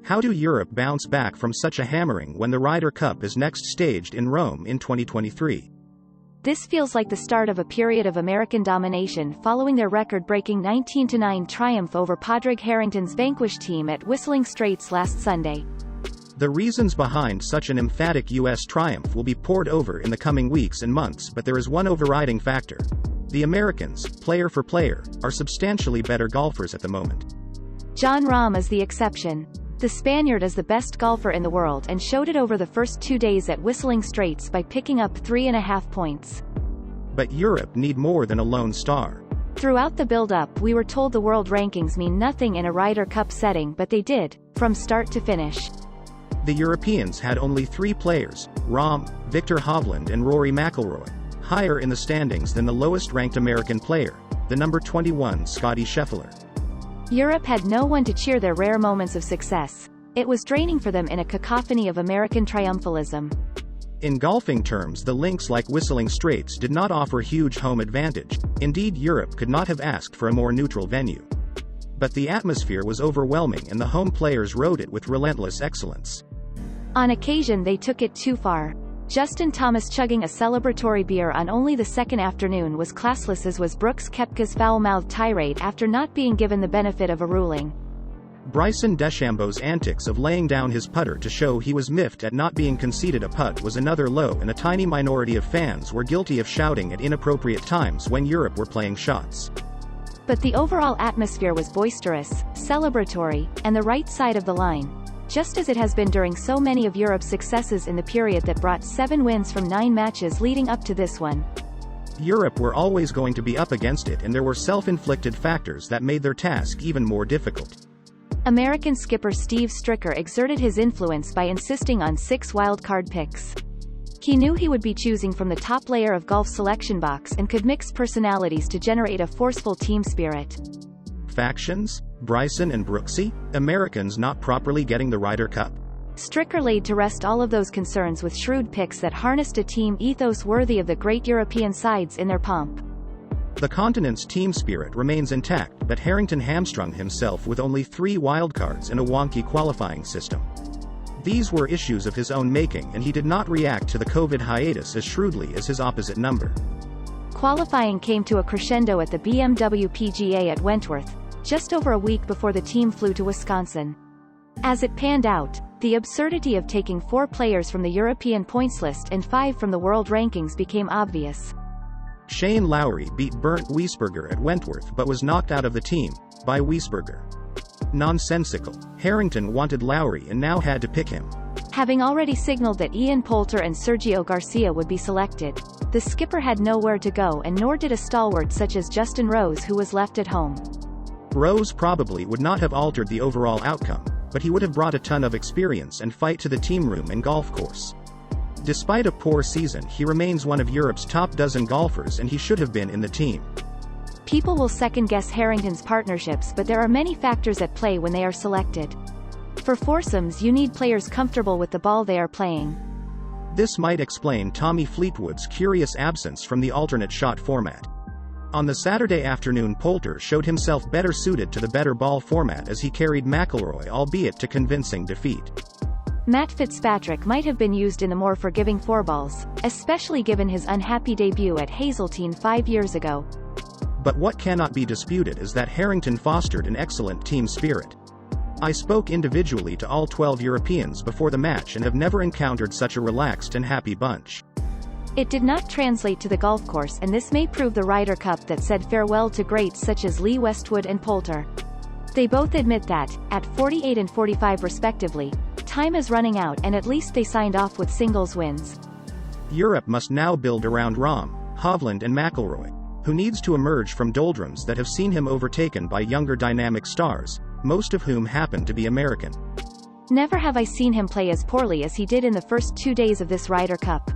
How do Europe bounce back from such a hammering when the Ryder Cup is next staged in Rome in 2023? This feels like the start of a period of American domination following their record-breaking 19-9 triumph over Padraig Harrington's vanquished team at Whistling Straits last Sunday. The reasons behind such an emphatic U.S. triumph will be poured over in the coming weeks and months, but there is one overriding factor. The Americans, player for player, are substantially better golfers at the moment. Jon Rahm is the exception. The Spaniard is the best golfer in the world and showed it over the first 2 days at Whistling Straits by picking up 3.5 points. But Europe need more than a lone star. Throughout the build-up we were told the world rankings mean nothing in a Ryder Cup setting, but they did, from start to finish. The Europeans had only 3 players, Rahm, Viktor Hovland and Rory McIlroy, higher in the standings than the lowest-ranked American player, the number 21 Scottie Scheffler. Europe had no one to cheer their rare moments of success. It was draining for them in a cacophony of American triumphalism. In golfing terms, the links like Whistling Straits did not offer huge home advantage. Indeed, Europe could not have asked for a more neutral venue. But the atmosphere was overwhelming and the home players rode it with relentless excellence. On occasion they took it too far. Justin Thomas chugging a celebratory beer on only the second afternoon was classless, as was Brooks Koepka's foul-mouthed tirade after not being given the benefit of a ruling. Bryson DeChambeau's antics of laying down his putter to show he was miffed at not being conceded a putt was another low, and a tiny minority of fans were guilty of shouting at inappropriate times when Europe were playing shots. But the overall atmosphere was boisterous, celebratory, and the right side of the line, just as it has been during so many of Europe's successes in the period that brought 7 wins from 9 matches leading up to this one. Europe were always going to be up against it, and there were self-inflicted factors that made their task even more difficult. American skipper Steve Stricker exerted his influence by insisting on 6 wildcard picks. He knew he would be choosing from the top layer of golf selection box and could mix personalities to generate a forceful team spirit. Factions? Bryson and Brooksy? Americans not properly getting the Ryder Cup? Stricker laid to rest all of those concerns with shrewd picks that harnessed a team ethos worthy of the great European sides in their pomp. The continent's team spirit remains intact, but Harrington hamstrung himself with only 3 wildcards and a wonky qualifying system. These were issues of his own making, and he did not react to the COVID hiatus as shrewdly as his opposite number. Qualifying came to a crescendo at the BMW PGA at Wentworth, just over a week before the team flew to Wisconsin. As it panned out, the absurdity of taking 4 players from the European points list and 5 from the world rankings became obvious. Shane Lowry beat Bernd Wiesberger at Wentworth but was knocked out of the team by Wiesberger. Nonsensical. Harrington wanted Lowry and now had to pick him. Having already signaled that Ian Poulter and Sergio Garcia would be selected, the skipper had nowhere to go, and nor did a stalwart such as Justin Rose, who was left at home. Rose probably would not have altered the overall outcome, but he would have brought a ton of experience and fight to the team room and golf course. Despite a poor season, he remains one of Europe's top dozen golfers, and he should have been in the team. People will second-guess Harrington's partnerships, but there are many factors at play when they are selected. For foursomes, you need players comfortable with the ball they are playing. This might explain Tommy Fleetwood's curious absence from the alternate shot format. On the Saturday afternoon, Poulter showed himself better suited to the better ball format as he carried McIlroy, albeit to convincing defeat. Matt Fitzpatrick might have been used in the more forgiving 4-balls, especially given his unhappy debut at Hazeltine 5 years ago. But what cannot be disputed is that Harrington fostered an excellent team spirit. I spoke individually to all 12 Europeans before the match and have never encountered such a relaxed and happy bunch. It did not translate to the golf course, and this may prove the Ryder Cup that said farewell to greats such as Lee Westwood and Poulter. They both admit that, at 48 and 45 respectively, time is running out, and at least they signed off with singles wins. Europe must now build around Rahm, Hovland and McIlroy, who needs to emerge from doldrums that have seen him overtaken by younger dynamic stars, most of whom happen to be American. Never have I seen him play as poorly as he did in the first 2 days of this Ryder Cup.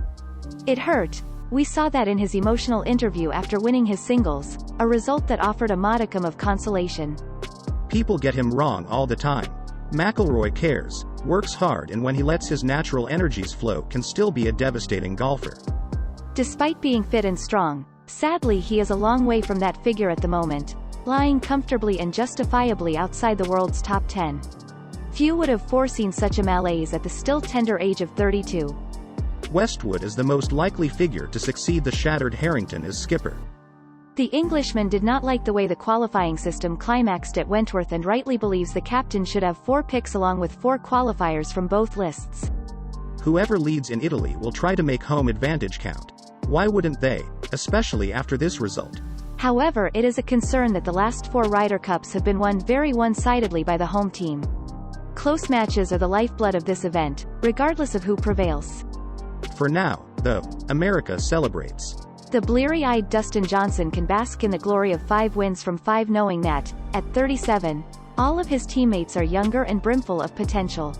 It hurt. We saw that in his emotional interview after winning his singles, a result that offered a modicum of consolation. People get him wrong all the time. McIlroy cares, works hard, and when he lets his natural energies flow can still be a devastating golfer. Despite being fit and strong, sadly he is a long way from that figure at the moment, lying comfortably and justifiably outside the world's top 10. Few would have foreseen such a malaise at the still tender age of 32. Westwood is the most likely figure to succeed the shattered Harrington as skipper. The Englishman did not like the way the qualifying system climaxed at Wentworth and rightly believes the captain should have 4 picks along with 4 qualifiers from both lists. Whoever leads in Italy will try to make home advantage count. Why wouldn't they, especially after this result? However, it is a concern that the last 4 Ryder Cups have been won very one-sidedly by the home team. Close matches are the lifeblood of this event, regardless of who prevails. For now, though, America celebrates. The bleary-eyed Dustin Johnson can bask in the glory of 5 wins from 5, knowing that, at 37, all of his teammates are younger and brimful of potential.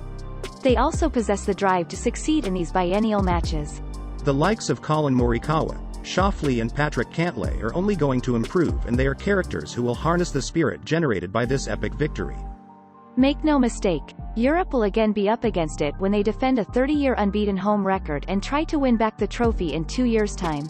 They also possess the drive to succeed in these biennial matches. The likes of Colin Morikawa, Schauffele and Patrick Cantlay are only going to improve, and they are characters who will harness the spirit generated by this epic victory. Make no mistake, Europe will again be up against it when they defend a 30-year unbeaten home record and try to win back the trophy in 2 years' time.